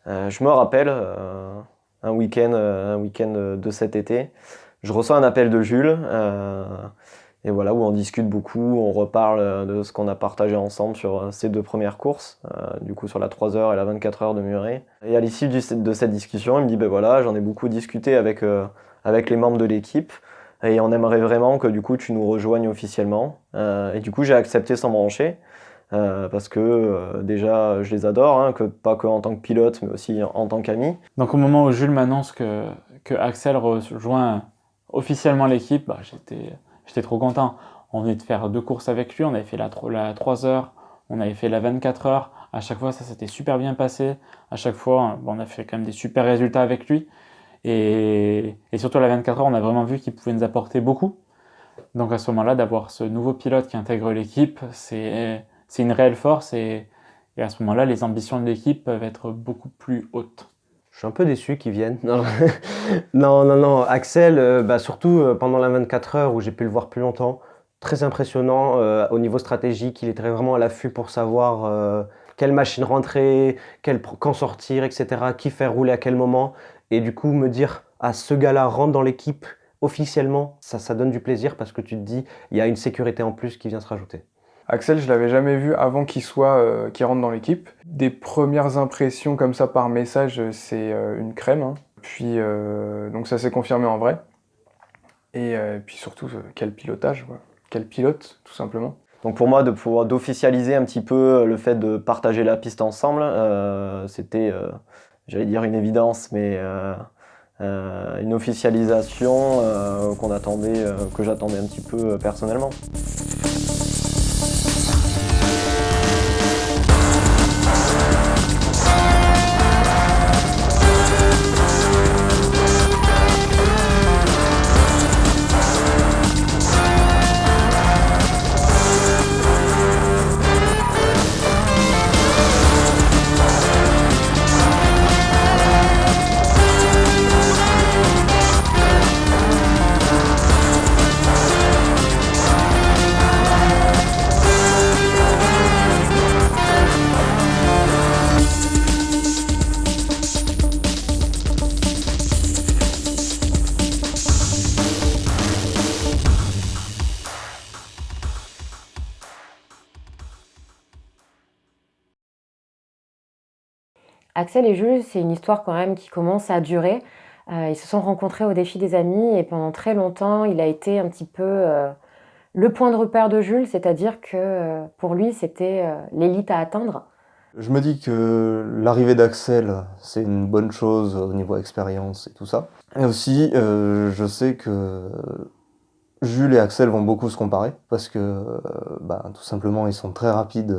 Je me rappelle, un week-end de cet été, je reçois un appel de Jules, et voilà, où on discute beaucoup, on reparle de ce qu'on a partagé ensemble sur ces 2 premières courses, du coup sur la 3 heures et la 24 heures de Muret. Et à l'issue de cette discussion, il me dit, ben voilà, j'en ai beaucoup discuté avec les membres de l'équipe, et on aimerait vraiment que du coup tu nous rejoignes officiellement. Et du coup j'ai accepté sans broncher. Parce que déjà je les adore, hein, pas que en tant que pilote mais aussi en tant qu'ami. Donc au moment où Jules m'annonce que Axel rejoint officiellement l'équipe, j'étais trop content. On venait de faire 2 courses avec lui, on avait fait la 3 heures, on avait fait la 24 heures. À chaque fois, ça s'était super bien passé. À chaque fois, on a fait quand même des super résultats avec lui. Et surtout à la 24 heures, on a vraiment vu qu'il pouvait nous apporter beaucoup. Donc à ce moment-là, d'avoir ce nouveau pilote qui intègre l'équipe, c'est une réelle force. Et à ce moment-là, les ambitions de l'équipe peuvent être beaucoup plus hautes. Je suis un peu déçu qu'ils viennent. Non. Axel, surtout pendant la 24 heures où j'ai pu le voir plus longtemps, très impressionnant au niveau stratégique. Il était vraiment à l'affût pour savoir quelle machine rentrer, quand sortir, etc. Qui faire rouler à quel moment. Et du coup, me dire, ce gars-là rentre dans l'équipe officiellement, ça donne du plaisir parce que tu te dis, il y a une sécurité en plus qui vient se rajouter. Axel, je l'avais jamais vu avant qu'il rentre dans l'équipe. Des premières impressions comme ça par message, c'est une crème, hein. Puis donc ça s'est confirmé en vrai. Et puis surtout, quel pilotage, quoi. Quel pilote, tout simplement. Donc pour moi, d'officialiser un petit peu le fait de partager la piste ensemble, c'était, j'allais dire une évidence, mais une officialisation que j'attendais un petit peu personnellement. Axel et Jules, c'est une histoire quand même qui commence à durer. Ils se sont rencontrés au défi des amis et pendant très longtemps, il a été un petit peu le point de repère de Jules, c'est-à-dire que pour lui, c'était l'élite à atteindre. Je me dis que l'arrivée d'Axel, c'est une bonne chose au niveau expérience et tout ça. Et aussi, je sais que Jules et Axel vont beaucoup se comparer parce que tout simplement, ils sont très rapides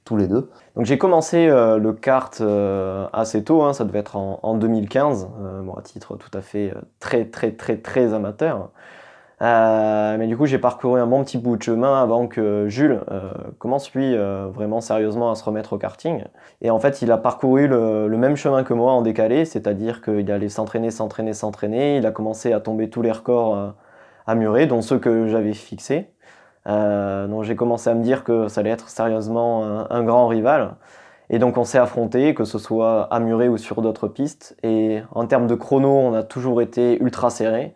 tous les deux. Donc j'ai commencé le kart assez tôt, hein, ça devait être en 2015, à titre tout à fait très amateur. Mais du coup j'ai parcouru un bon petit bout de chemin avant que Jules commence lui vraiment sérieusement à se remettre au karting. Et en fait il a parcouru le même chemin que moi en décalé, c'est-à-dire qu'il allait s'entraîner, il a commencé à tomber tous les records à Muret, dont ceux que j'avais fixés. Donc j'ai commencé à me dire que ça allait être sérieusement un grand rival. Et donc on s'est affrontés, que ce soit à Muret ou sur d'autres pistes. Et en termes de chrono, on a toujours été ultra serré.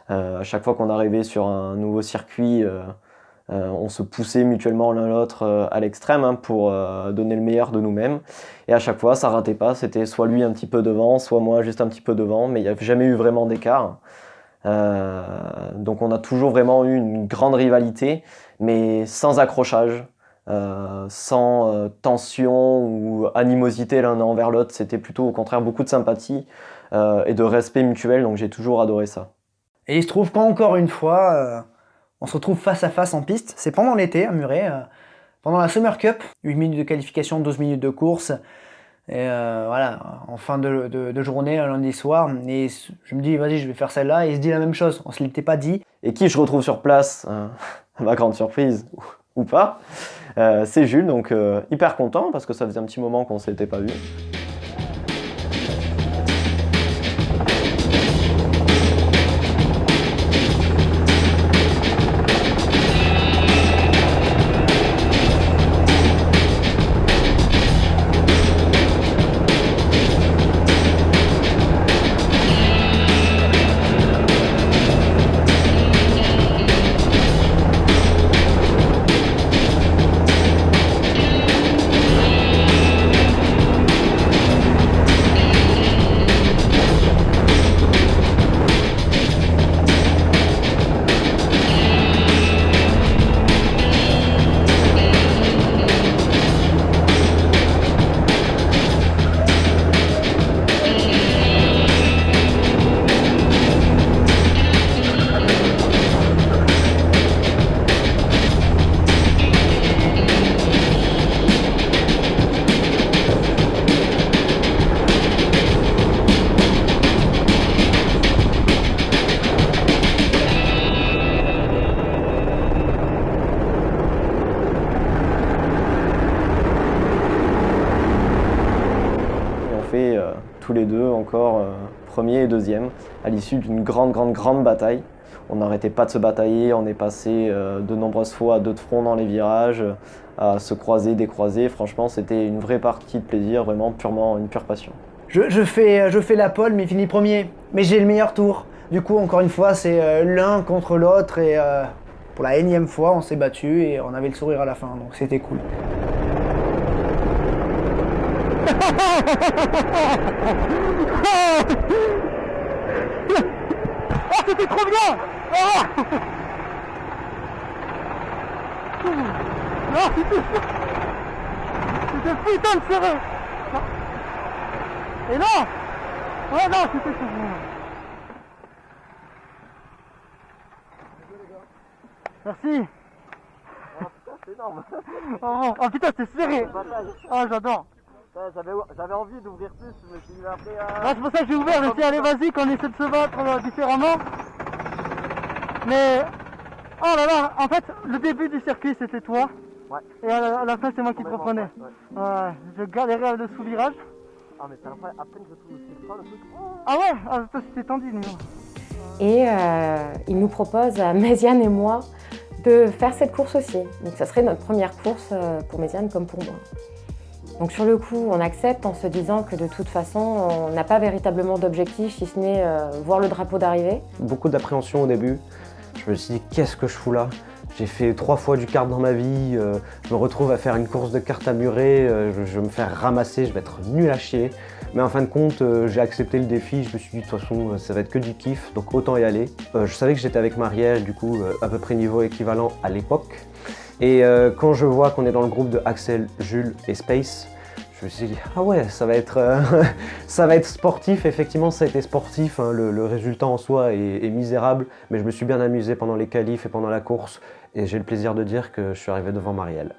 À chaque fois qu'on arrivait sur un nouveau circuit, on se poussait mutuellement l'un l'autre à l'extrême, hein, pour donner le meilleur de nous-mêmes. Et à chaque fois, ça ratait pas. C'était soit lui un petit peu devant, soit moi juste un petit peu devant. Mais il n'y a jamais eu vraiment d'écart. Donc on a toujours vraiment eu une grande rivalité, mais sans accrochage, sans tension ou animosité l'un envers l'autre. C'était plutôt au contraire beaucoup de sympathie et de respect mutuel, donc j'ai toujours adoré ça. Et il se trouve qu'encore une fois, on se retrouve face à face en piste. C'est pendant l'été à Muret, pendant la Summer Cup, 8 minutes de qualification, 12 minutes de course. Et voilà, en fin de journée, un lundi soir, et je me dis, vas-y, je vais faire celle-là, et il se dit la même chose, on se l'était pas dit. Et qui je retrouve sur place, à ma grande surprise, ou pas, c'est Jules, donc hyper content, parce que ça faisait un petit moment qu'on ne s'était pas vu. tous les deux encore premier et deuxième à l'issue d'une grande bataille. On n'arrêtait pas de se batailler, on est passé de nombreuses fois à deux de front dans les virages, à se croiser, décroiser. Franchement, c'était une vraie partie de plaisir, vraiment purement une pure passion. Je fais la pole, mais fini premier. Mais j'ai le meilleur tour. Du coup, encore une fois, c'est l'un contre l'autre. Et pour la énième fois, on s'est battu et on avait le sourire à la fin. Donc c'était cool. Oh, c'était trop bien! Oh, non, c'était putain de serré! Et non! Ouais, non, c'était serré. Merci! C'est énorme! Oh putain, c'est serré! Oh, j'adore! J'avais envie d'ouvrir plus, je me suis dit après. Ah, c'est pour ça que j'ai ouvert, j'ai dit allez vas-y qu'on essaie de se battre différemment. Mais oh là là, en fait le début du circuit c'était toi. Ouais. Et à la fin c'est moi qui te reprenais. Ouais, je galérais le sous-virage. Ah mais c'est après que je trouve le truc. Ah ouais, ah, toi c'était tendu. Et il nous propose à Méziane et moi de faire cette course aussi. Donc ça serait notre première course pour Méziane comme pour moi. Donc sur le coup, on accepte en se disant que de toute façon, on n'a pas véritablement d'objectif, si ce n'est voir le drapeau d'arrivée. Beaucoup d'appréhension au début. Je me suis dit, qu'est-ce que je fous là? J'ai fait 3 fois du kart dans ma vie, je me retrouve à faire une course de kart à muret, je vais me faire ramasser, je vais être nul à chier. Mais en fin de compte, j'ai accepté le défi, je me suis dit, de toute façon, ça va être que du kiff, donc autant y aller. Je savais que j'étais avec Marielle, du coup, à peu près niveau équivalent à l'époque. Et quand je vois qu'on est dans le groupe de Axel, Jules et Space, je me suis dit, ah ouais, ça va être sportif. Effectivement, ça a été sportif, hein. Le résultat en soi est misérable, mais je me suis bien amusé pendant les qualifs et pendant la course. Et j'ai le plaisir de dire que je suis arrivé devant Marielle.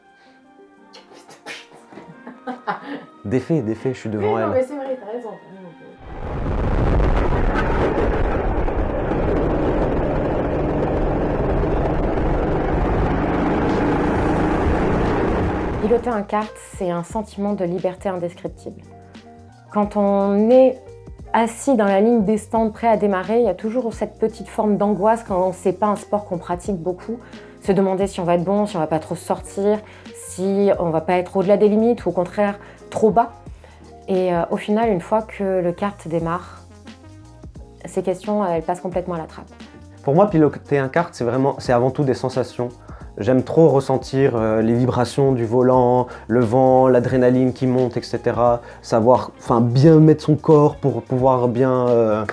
Défait, je suis devant elle. Non mais c'est vrai, t'as raison. Piloter un kart, c'est un sentiment de liberté indescriptible. Quand on est assis dans la ligne des stands prêt à démarrer, il y a toujours cette petite forme d'angoisse quand c'est pas un sport qu'on pratique beaucoup. Se demander si on va être bon, si on va pas trop sortir, si on va pas être au-delà des limites ou au contraire trop bas. Et au final, une fois que le kart démarre, ces questions, elles passent complètement à la trappe. Pour moi, piloter un kart, c'est avant tout des sensations. J'aime trop ressentir les vibrations du volant, le vent, l'adrénaline qui monte, etc. Savoir bien mettre son corps pour pouvoir bien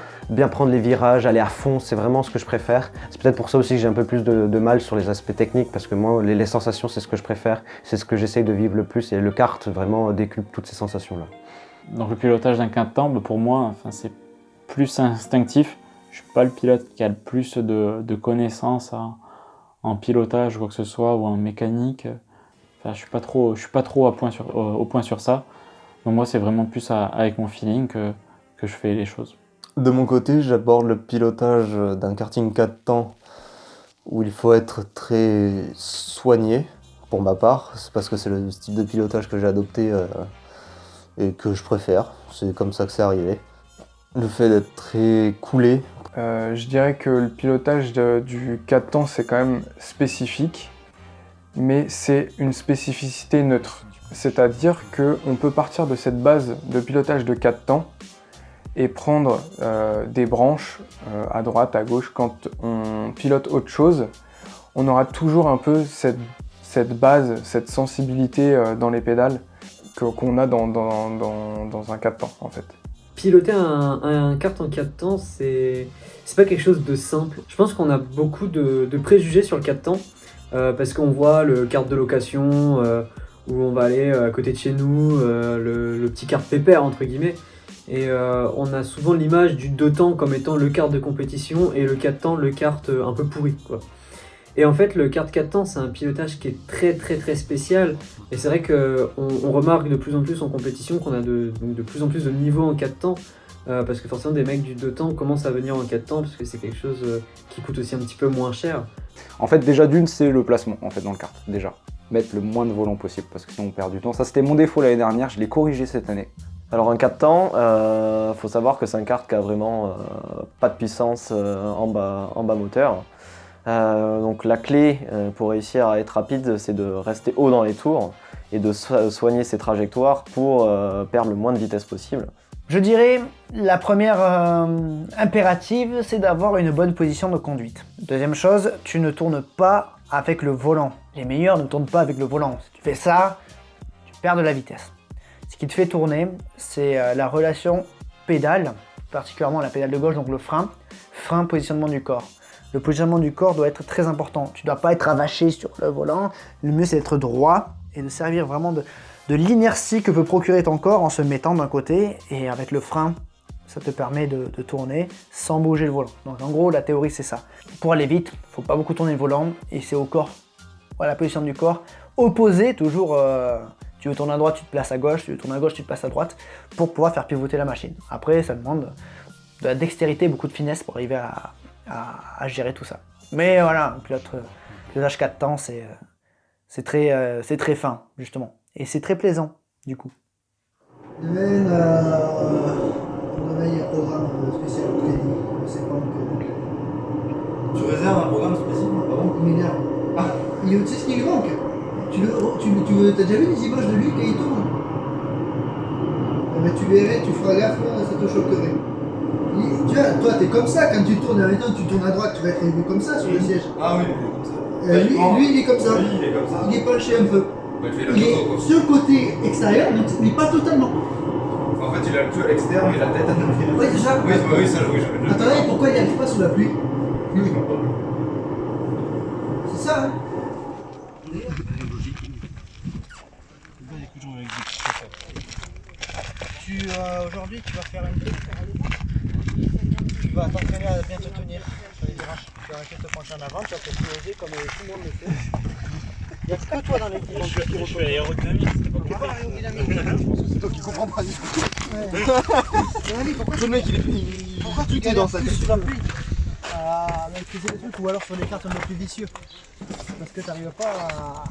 prendre les virages, aller à fond, c'est vraiment ce que je préfère. C'est peut-être pour ça aussi que j'ai un peu plus de mal sur les aspects techniques, parce que moi, les sensations, c'est ce que je préfère, c'est ce que j'essaye de vivre le plus, et le kart vraiment décuple toutes ces sensations-là. Donc le pilotage d'un quintet, pour moi, c'est plus instinctif. Je suis pas le pilote qui a le plus de connaissances en pilotage ou quoi que ce soit, ou en mécanique. Enfin, je suis pas trop au point sur ça. Donc moi, c'est vraiment plus avec mon feeling que je fais les choses. De mon côté, j'aborde le pilotage d'un karting 4 temps où il faut être très soigné, pour ma part. C'est parce que c'est le style de pilotage que j'ai adopté et que je préfère. C'est comme ça que c'est arrivé. Le fait d'être très coolé. Je dirais que le pilotage du 4 temps, c'est quand même spécifique, mais c'est une spécificité neutre. C'est-à-dire qu'on peut partir de cette base de pilotage de 4 temps et prendre des branches à droite, à gauche. Quand on pilote autre chose, on aura toujours un peu cette base, cette sensibilité dans les pédales qu'on a dans un 4 temps en fait. Piloter un kart en 4 temps, c'est pas quelque chose de simple. Je pense qu'on a beaucoup de préjugés sur le 4 temps, parce qu'on voit le kart de location, où on va aller à côté de chez nous, le petit kart pépère entre guillemets, et on a souvent l'image du 2 temps comme étant le kart de compétition, et le 4 temps le kart un peu pourri, quoi. Et en fait, le kart 4 temps, c'est un pilotage qui est très spécial. Et c'est vrai qu'on remarque de plus en plus en compétition qu'on a de plus en plus de niveaux en 4 temps. Parce que forcément, des mecs du 2 temps commencent à venir en 4 temps parce que c'est quelque chose qui coûte aussi un petit peu moins cher. En fait, déjà d'une, c'est le placement en fait, dans le kart. Déjà, mettre le moins de volant possible parce que sinon on perd du temps. Ça, c'était mon défaut l'année dernière, je l'ai corrigé cette année. Alors un 4 temps, faut savoir que c'est un kart qui a vraiment pas de puissance en bas moteur. Donc la clé pour réussir à être rapide, c'est de rester haut dans les tours et de soigner ses trajectoires pour perdre le moins de vitesse possible. Je dirais, la première impérative, c'est d'avoir une bonne position de conduite. Deuxième chose, tu ne tournes pas avec le volant. Les meilleurs ne tournent pas avec le volant. Si tu fais ça, tu perds de la vitesse. Ce qui te fait tourner, c'est la relation pédale, particulièrement la pédale de gauche, donc le frein, positionnement du corps. Le positionnement du corps doit être très important. Tu ne dois pas être avaché sur le volant. Le mieux, c'est d'être droit et de servir vraiment de l'inertie que peut procurer ton corps en se mettant d'un côté. Et avec le frein, ça te permet de tourner sans bouger le volant. Donc en gros, la théorie, c'est ça. Pour aller vite, il ne faut pas beaucoup tourner le volant et c'est au corps. Voilà la position du corps. Opposé, toujours, tu veux tourner à droite, tu te places à gauche. Tu veux tourner à gauche, tu te places à droite pour pouvoir faire pivoter la machine. Après, ça demande de la dextérité, beaucoup de finesse pour arriver à gérer tout ça. Mais voilà, un pilotage 4 temps, c'est très fin, justement. Et c'est très plaisant, du coup. Demain, on a un programme spécial au crédit. On ne sait pas encore. Tu réserves un programme spécial? Ah bon? Il m'énerve. Ah, tu sais ce qui lui manque? T'as déjà vu les images de lui quand il tourne? Eh ben, tu verrais, tu feras gaffe, ça te choquerait. Tu vois, toi t'es comme ça, quand tu tournes, maintenant tu tournes à droite, tu vas être élevé comme ça sur le siège. Ah oui, il est comme ça. Lui il est comme ça. Lui, il est comme ça. Il est penché un peu. Il est sur le côté extérieur, mais pas totalement. En fait, il a le cul à l'extérieur et la tête à l'intérieur. Oui, c'est ça. Oui, ça joue. Attendez, pourquoi il n'y arrive pas sous la pluie? C'est ça, hein? Aujourd'hui, tu vas faire une truc. Tu vas t'entraîner à bien te tenir sur les virages. Tu vas arrêter de te pencher en avant, tu vas te poser comme tout le monde le fait. Il n'y a que toi dans l'équipe. Je suis aérodynamique, c'est pas pour aérodynamique. C'est toi qui comprends pas discuter. Le mec, pourquoi tu galères plus sous la pluie à maîtriser les trucs ou alors sur des cartes un peu plus vicieux? Parce que tu n'arrives pas à...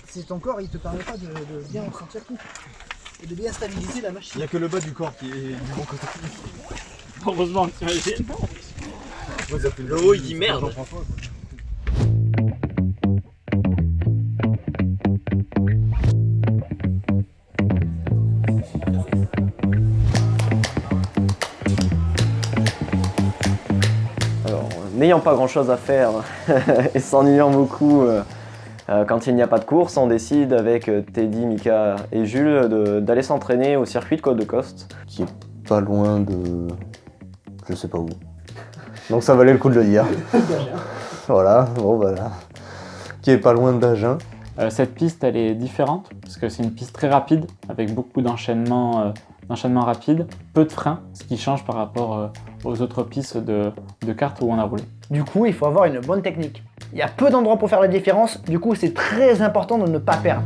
C'est ton corps, il te permet pas de bien ressentir tout. Et de bien stabiliser la machine. Il n'y a que le bas du corps qui est du bon côté. Heureusement, t'imagines. Le haut, il dit merde. Alors, n'ayant pas grand chose à faire et s'ennuyant beaucoup quand il n'y a pas de course, on décide avec Teddy, Mika et Jules d'aller s'entraîner au circuit de Côte de Coste. Qui est pas loin de... je sais pas où. Donc ça valait le coup de le dire. Voilà, bon voilà. Qui est pas loin d'Agen. Cette piste, elle est différente parce que c'est une piste très rapide avec beaucoup d'enchaînements rapides, peu de freins, ce qui change par rapport aux autres pistes de kart où on a roulé. Du coup, il faut avoir une bonne technique. Il y a peu d'endroits pour faire la différence, du coup c'est très important de ne pas perdre.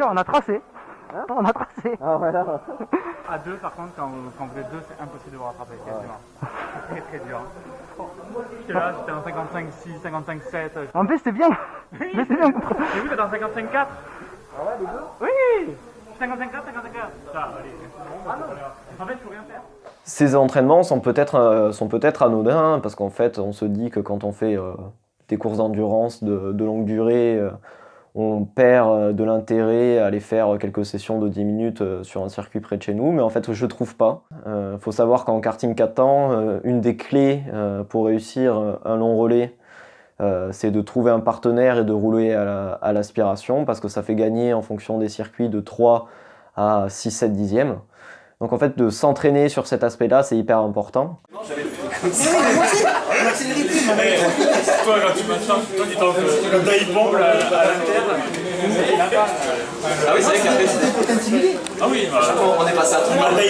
On a tracé. Hein, on a tracé. Ah voilà. À deux, par contre, quand vous êtes deux, c'est impossible de vous rattraper. C'est très dur. J'étais là, j'étais en 55-6, 55-7. En plus, c'est bien. Oui, mais c'est bien. Et vous, t'es en 55-4. Ah ouais, les deux? Oui. 55-4, 55-4. Ça, allez. Ah non. En fait, il faut rien faire. Ces entraînements sont peut-être anodins parce qu'en fait, on se dit que quand on fait des courses d'endurance de longue durée, on perd de l'intérêt à aller faire quelques sessions de 10 minutes sur un circuit près de chez nous, mais en fait je trouve pas. Faut savoir qu'en karting 4 temps, une des clés pour réussir un long relais, c'est de trouver un partenaire et de rouler à l'aspiration, parce que ça fait gagner en fonction des circuits de 3 à 6-7 dixièmes. Donc en fait de s'entraîner sur cet aspect-là, c'est hyper important. Toi, quand tu m'attends, toi, tu t'en fais comme dive bomb à la terre. Ah oui, c'est vrai qu'après, c'était. Ah oui, on est passé à tout le monde. Mais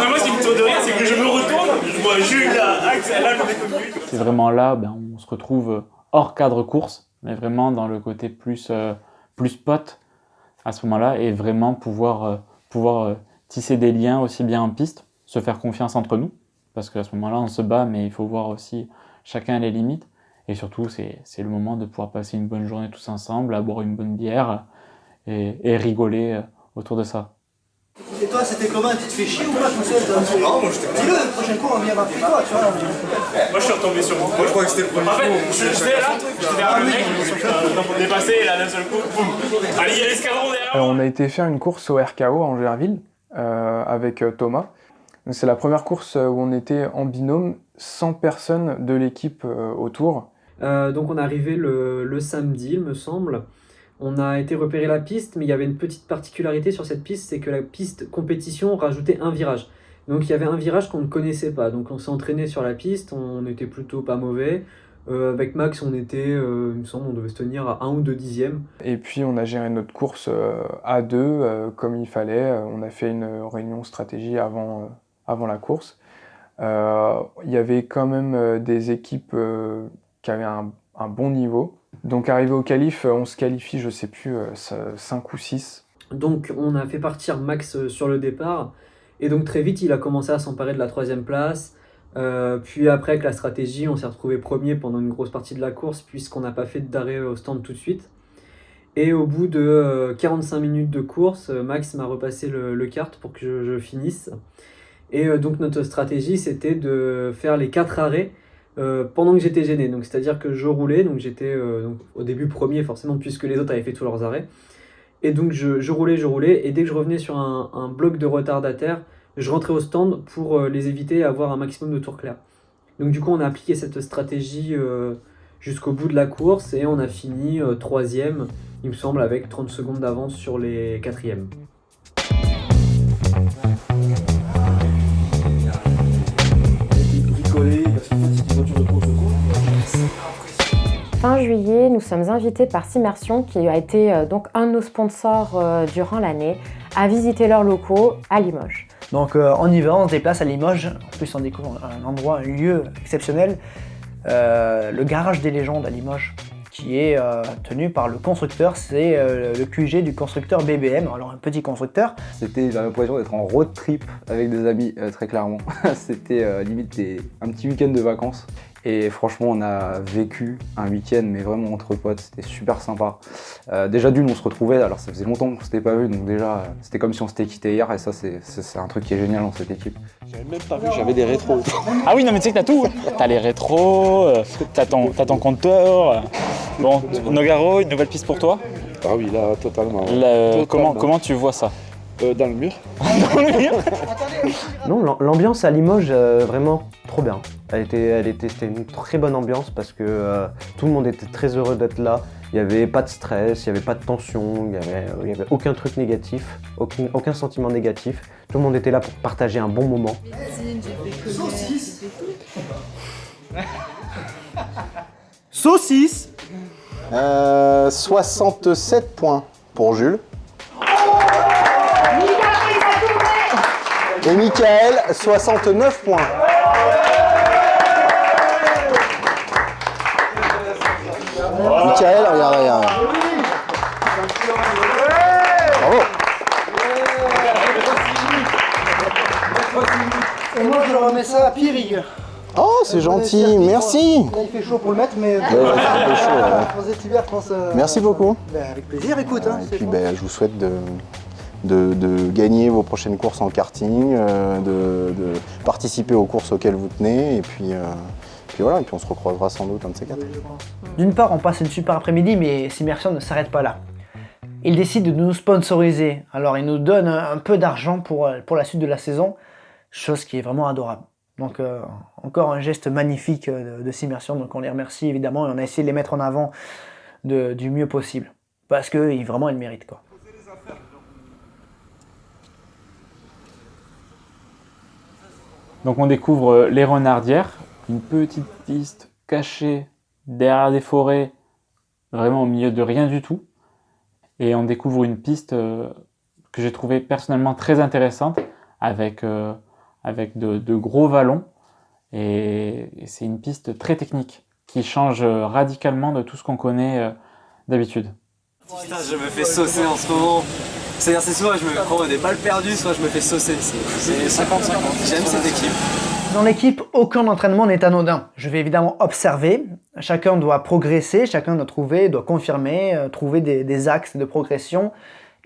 moi, ce qui me tourne de rien, c'est que je me retourne, je vois Jules là, Axel là, je vais comme lui. C'est vraiment là, on se retrouve hors cadre course, mais vraiment dans le côté plus pote à ce moment-là, et vraiment pouvoir tisser des liens aussi bien en piste, se faire confiance entre nous, parce qu'à ce moment-là, on se bat, mais il faut voir aussi chacun les limites. Et surtout, c'est le moment de pouvoir passer une bonne journée tous ensemble, à boire une bonne bière et rigoler autour de ça. Et toi, c'était comment? Tu te fais chier ou pas tout seul? Non, moi je te dis-le, le prochain coup, on vient marquer toi, tu vois. Moi je suis retombé sur mon coup. Moi je crois que c'était le premier coup. En fait, j'étais là, j'étais derrière le mec, pour dépasser, et là d'un seul coup, boum. Allez, il y a l'escadron derrière. On a été faire une course au RKO à Angerville avec Thomas. C'est la première course où on était en binôme, 100 personnes de l'équipe autour. Donc on est arrivé le samedi, il me semble. On a été repérer la piste, mais il y avait une petite particularité sur cette piste, c'est que la piste compétition rajoutait un virage. Donc il y avait un virage qu'on ne connaissait pas. Donc on s'est entraîné sur la piste, on était plutôt pas mauvais. Avec Max, on était, il me semble, on devait se tenir à 1 ou 2 dixièmes. Et puis on a géré notre course à deux, comme il fallait. On a fait une réunion stratégie avant la course. Il y avait quand même des équipes qui avaient un bon niveau. Donc arrivé au qualif, on se qualifie, je sais plus, 5 ou 6. Donc on a fait partir Max sur le départ, et donc très vite il a commencé à s'emparer de la 3e place. Puis après, avec la stratégie, on s'est retrouvé premier pendant une grosse partie de la course, puisqu'on n'a pas fait d'arrêt au stand tout de suite. Et au bout de 45 minutes de course, Max m'a repassé le kart pour que je finisse. Et donc notre stratégie, c'était de faire les 4 arrêts pendant que j'étais gêné. Donc c'est-à-dire que je roulais, donc j'étais donc, au début premier forcément, puisque les autres avaient fait tous leurs arrêts. Et donc je roulais, et dès que je revenais sur un bloc de retardataire, je rentrais au stand pour les éviter et avoir un maximum de tours clairs. Donc du coup on a appliqué cette stratégie jusqu'au bout de la course, et on a fini 3e, il me semble, avec 30 secondes d'avance sur les 4e. Fin juillet, nous sommes invités par Simmersion, qui a été donc un de nos sponsors durant l'année, à visiter leurs locaux à Limoges. Donc on y va, on se déplace à Limoges, en plus on découvre un endroit, un lieu exceptionnel, le garage des légendes à Limoges, qui est tenu par le constructeur, c'est le QG du constructeur BBM, alors un petit constructeur. C'était l'impression d'être en road trip avec des amis, très clairement. C'était limite un petit week-end de vacances. Et franchement, on a vécu un week-end, mais vraiment entre potes, c'était super sympa. Déjà d'une, on se retrouvait, alors ça faisait longtemps qu'on s'était pas vu, donc déjà, c'était comme si on s'était quitté hier, et ça, c'est un truc qui est génial dans cette équipe. J'avais même pas vu que j'avais des rétros. Ah oui, non mais tu sais que t'as tout. T'as les rétros, t'as ton compteur. Bon, Nogaro, une nouvelle piste pour toi? Ah oui, là, totalement. Comment tu vois ça? Dans le mur. Non, l'ambiance à Limoges, vraiment trop bien. C'était une très bonne ambiance parce que tout le monde était très heureux d'être là. Il n'y avait pas de stress, il n'y avait pas de tension, il n'y avait aucun truc négatif, aucun sentiment négatif. Tout le monde était là pour partager un bon moment. Saucisse. Saucisse. 67 points pour Jules. Et Michael, 69 points. Michael, regarde. Bravo. Et moi je remets ça à Pierre. Oh, c'est gentil, merci. Là, il fait chaud pour le mettre, mais il fait chaud, dans cet hiver, je pense. Merci beaucoup. Avec plaisir, écoute. Et puis je vous souhaite de gagner vos prochaines courses en karting, de participer aux courses auxquelles vous tenez, et puis puis voilà, et puis on se recroisera sans doute un de ces quatre. D'une part, on passe une super après-midi, mais Simmersion ne s'arrête pas là. Il décide de nous sponsoriser, alors il nous donne un peu d'argent pour la suite de la saison, chose qui est vraiment adorable. Donc encore un geste magnifique de Simmersion, donc on les remercie évidemment, et on a essayé de les mettre en avant du mieux possible, parce que vraiment ils le méritent, quoi. Donc on découvre les Renardières, une petite piste cachée derrière des forêts, vraiment au milieu de rien du tout. Et on découvre une piste que j'ai trouvée personnellement très intéressante, avec de gros vallons. Et c'est une piste très technique, qui change radicalement de tout ce qu'on connaît d'habitude. Putain, je me fais saucer en ce moment. C'est-à-dire, c'est soit je me prends des balles perdues, soit je me fais saucer. C'est 50-50. J'aime cette équipe. Dans l'équipe, aucun entraînement n'est anodin. Je vais évidemment observer. Chacun doit progresser, chacun doit confirmer, trouver des axes de progression.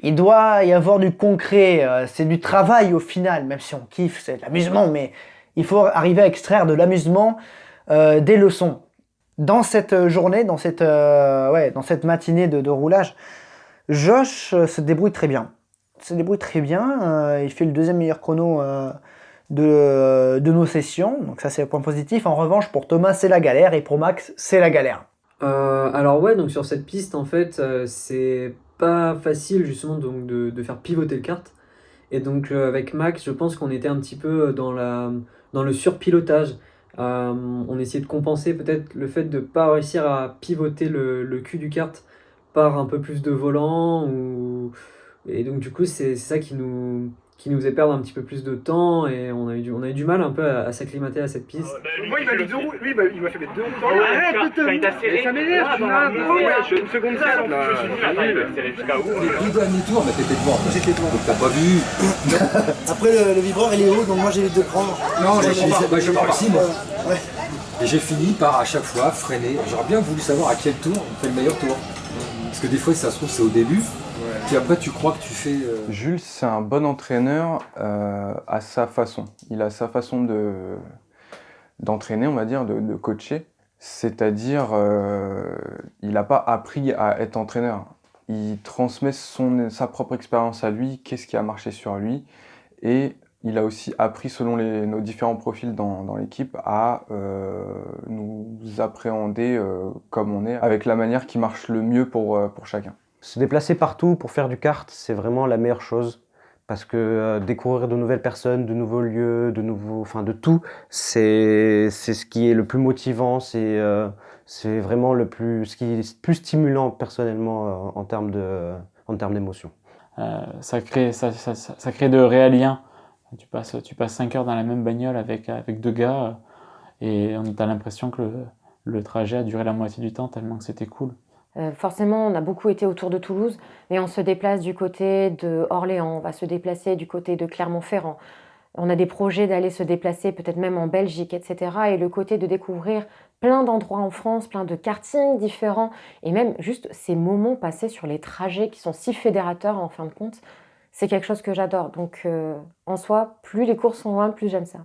Il doit y avoir du concret. C'est du travail au final, même si on kiffe, c'est de l'amusement, mais il faut arriver à extraire de l'amusement des leçons. Dans cette journée, dans cette matinée de roulage, Josh se débrouille très bien. Il fait le deuxième meilleur chrono de nos sessions, donc ça c'est le point positif. En revanche, pour Thomas c'est la galère et pour Max c'est la galère. Alors ouais, donc sur cette piste en fait, c'est pas facile justement donc de faire pivoter le kart. Et donc avec Max, je pense qu'on était un petit peu dans le surpilotage. On essayait de compenser peut-être le fait de pas réussir à pivoter le cul du kart par un peu plus de volant, et donc du coup c'est ça qui nous faisait perdre un petit peu plus de temps, et on a eu du mal un peu à s'acclimater à cette piste. Moi il m'a mis 2 roues, lui il m'a fait mettre 2 roues dans le il t'a serré. Ça m'énerve, une seconde ça, je suis nul, il m'a serré jusqu'à où? Les 2 derniers tours, mais t'étais devant. J'étais devant. Donc t'as pas vu. Après le vibreur il est haut, donc moi j'ai vite de prendre. Non, je parle aussi moi. Ouais. Et j'ai fini par à chaque fois freiner. J'aurais bien voulu savoir à quel tour on fait le meilleur tour. Parce que des fois, si ça se trouve, c'est au début. Ouais. Puis après, tu crois que tu fais... Jules, c'est un bon entraîneur à sa façon. Il a sa façon d'entraîner, on va dire, de coacher. C'est-à-dire, il n'a pas appris à être entraîneur. Il transmet sa propre expérience à lui, qu'est-ce qui a marché sur lui. Et il a aussi appris, selon nos différents profils dans l'équipe, à nous appréhender comme on est, avec la manière qui marche le mieux pour chacun. Se déplacer partout pour faire du kart, c'est vraiment la meilleure chose. Parce que découvrir de nouvelles personnes, de nouveaux lieux, de tout, c'est ce qui est le plus motivant, c'est vraiment ce qui est plus stimulant personnellement en termes d'émotion. Ça crée de réels liens. Tu passes 5 heures dans la même bagnole avec 2 gars, et on a l'impression que le trajet a duré la moitié du temps tellement que c'était cool. Forcément, on a beaucoup été autour de Toulouse, mais on se déplace du côté de Orléans, on va se déplacer du côté de Clermont-Ferrand. On a des projets d'aller se déplacer peut-être même en Belgique, etc. Et le côté de découvrir plein d'endroits en France, plein de kartings différents, et même juste ces moments passés sur les trajets qui sont si fédérateurs en fin de compte, c'est quelque chose que j'adore. Donc en soi, plus les courses sont loin, plus j'aime ça.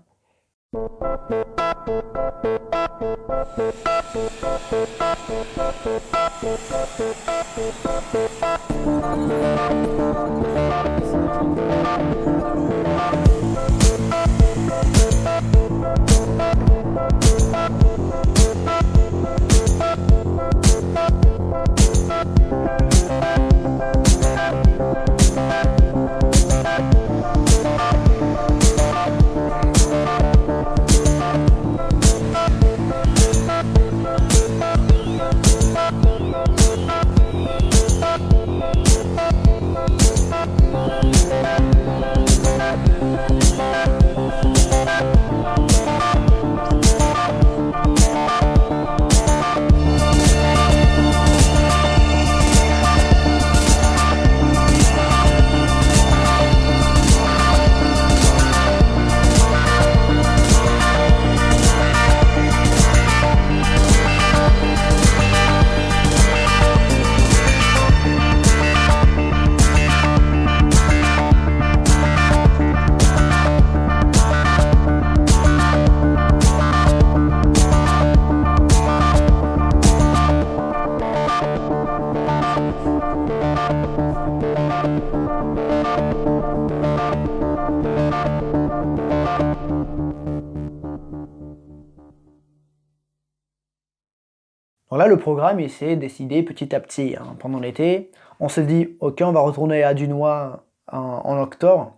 Donc là, le programme, il s'est décidé petit à petit. Pendant l'été, on se dit, ok, on va retourner à Dunois en octobre,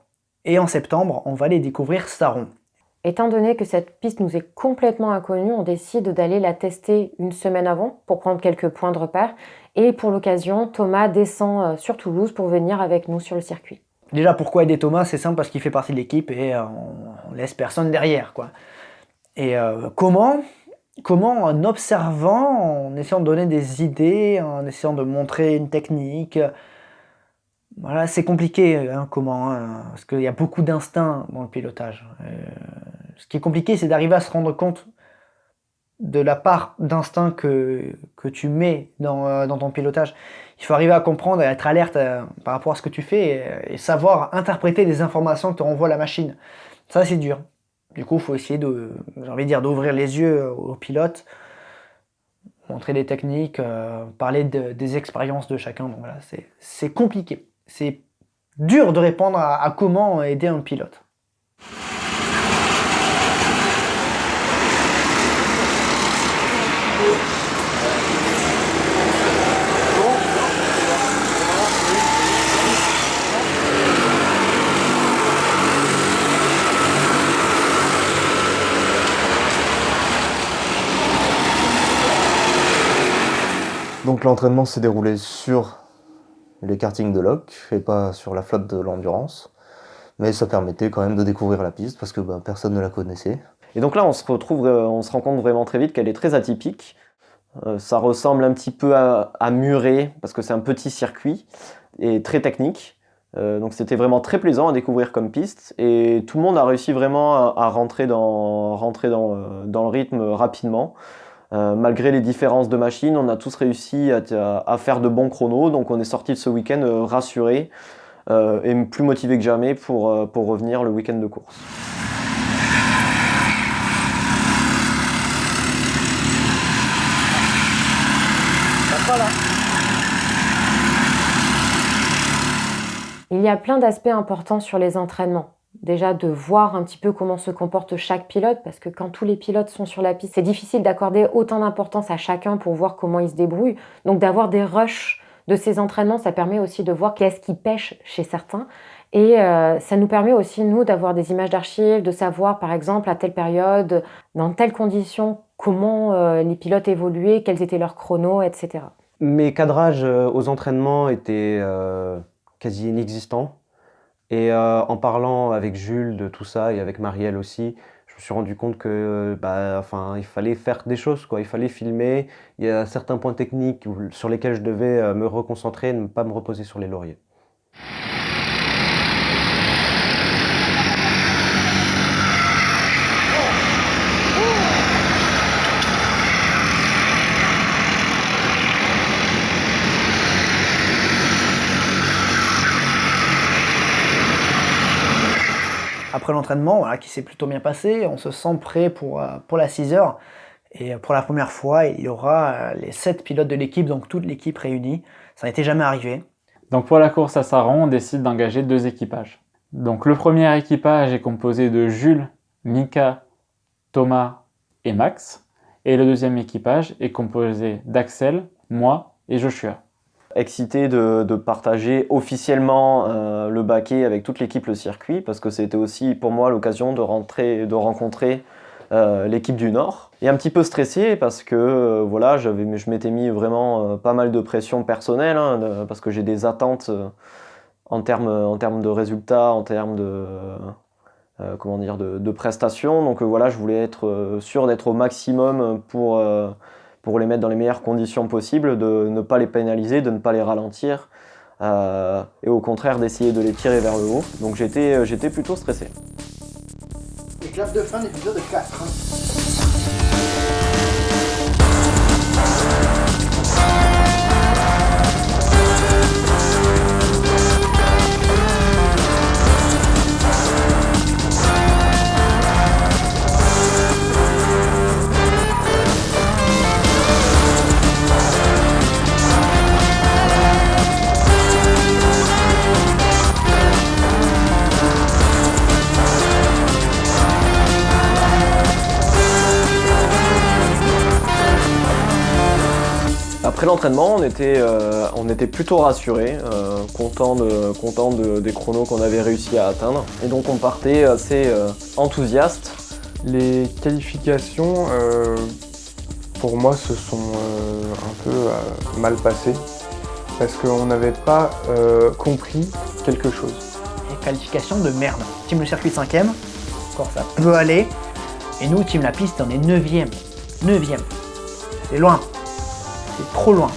et en septembre, on va aller découvrir Saron. Étant donné que cette piste nous est complètement inconnue, on décide d'aller la tester une semaine avant pour prendre quelques points de repère. Et pour l'occasion, Thomas descend sur Toulouse pour venir avec nous sur le circuit. Déjà, pourquoi aider Thomas? C'est simple, parce qu'il fait partie de l'équipe et on laisse personne derrière, quoi. Et comment, en observant, en essayant de donner des idées, en essayant de montrer une technique. Voilà, c'est compliqué, parce qu'il y a beaucoup d'instinct dans le pilotage. Ce qui est compliqué, c'est d'arriver à se rendre compte de la part d'instinct que tu mets dans ton pilotage. Il faut arriver à comprendre et être alerte par rapport à ce que tu fais et savoir interpréter les informations que te renvoie la machine. Ça, c'est dur. Du coup, il faut essayer d'ouvrir les yeux aux pilotes, montrer des techniques, parler des expériences de chacun. Donc voilà, c'est compliqué. C'est dur de répondre à comment aider un pilote. Donc l'entraînement s'est déroulé sur les kartings de Loc et pas sur la flotte de l'endurance. Mais ça permettait quand même de découvrir la piste parce que personne ne la connaissait. Et donc là, on se rend compte vraiment très vite qu'elle est très atypique. Ça ressemble un petit peu à Muret parce que c'est un petit circuit et très technique. Donc c'était vraiment très plaisant à découvrir comme piste et tout le monde a réussi vraiment à rentrer dans le rythme rapidement. Malgré les différences de machines, on a tous réussi à faire de bons chronos, donc on est sorti de ce week-end rassuré et plus motivé que jamais pour revenir le week-end de course. Il y a plein d'aspects importants sur les entraînements. Déjà de voir un petit peu comment se comporte chaque pilote, parce que quand tous les pilotes sont sur la piste, c'est difficile d'accorder autant d'importance à chacun pour voir comment il se débrouille. Donc d'avoir des rushs de ces entraînements, ça permet aussi de voir qu'est-ce qui pêche chez certains. Et ça nous permet aussi, nous, d'avoir des images d'archives, de savoir, par exemple, à telle période, dans telles conditions, comment les pilotes évoluaient, quels étaient leurs chronos, etc. Mes cadrages aux entraînements étaient quasi inexistants. Et en parlant avec Jules de tout ça et avec Marielle aussi, je me suis rendu compte que il fallait faire des choses, quoi. Il fallait filmer. Il y a certains points techniques sur lesquels je devais me reconcentrer et ne pas me reposer sur les lauriers. Après l'entraînement, qui s'est plutôt bien passé, on se sent prêt pour la 6 heures. Et pour la première fois, il y aura les 7 pilotes de l'équipe, donc toute l'équipe réunie. Ça n'était jamais arrivé. Donc pour la course à Saron, on décide d'engager 2 équipages. Donc le premier équipage est composé de Jules, Mika, Thomas et Max. Et le deuxième équipage est composé d'Axel, moi et Joshua. Excité de partager officiellement le baquet avec toute l'équipe le circuit parce que c'était aussi pour moi l'occasion de rencontrer l'équipe du Nord. Et un petit peu stressé parce que je m'étais mis vraiment pas mal de pression personnelle parce que j'ai des attentes en termes de résultats, en termes de prestations. Donc je voulais être sûr d'être au maximum pour les mettre dans les meilleures conditions possibles, de ne pas les pénaliser, de ne pas les ralentir, et au contraire d'essayer de les tirer vers le haut. Donc j'étais plutôt stressé. Et clap de fin d'épisode 4. Après l'entraînement, on était plutôt rassurés, contents des chronos qu'on avait réussi à atteindre. Et donc on partait assez enthousiastes. Les qualifications, pour moi, se sont un peu mal passées parce qu'on n'avait pas compris quelque chose. Les qualifications de merde. Team le circuit 5ème, encore ça peut aller. Et nous, team la piste, on est 9ème. 9ème. C'est loin. C'est trop loin.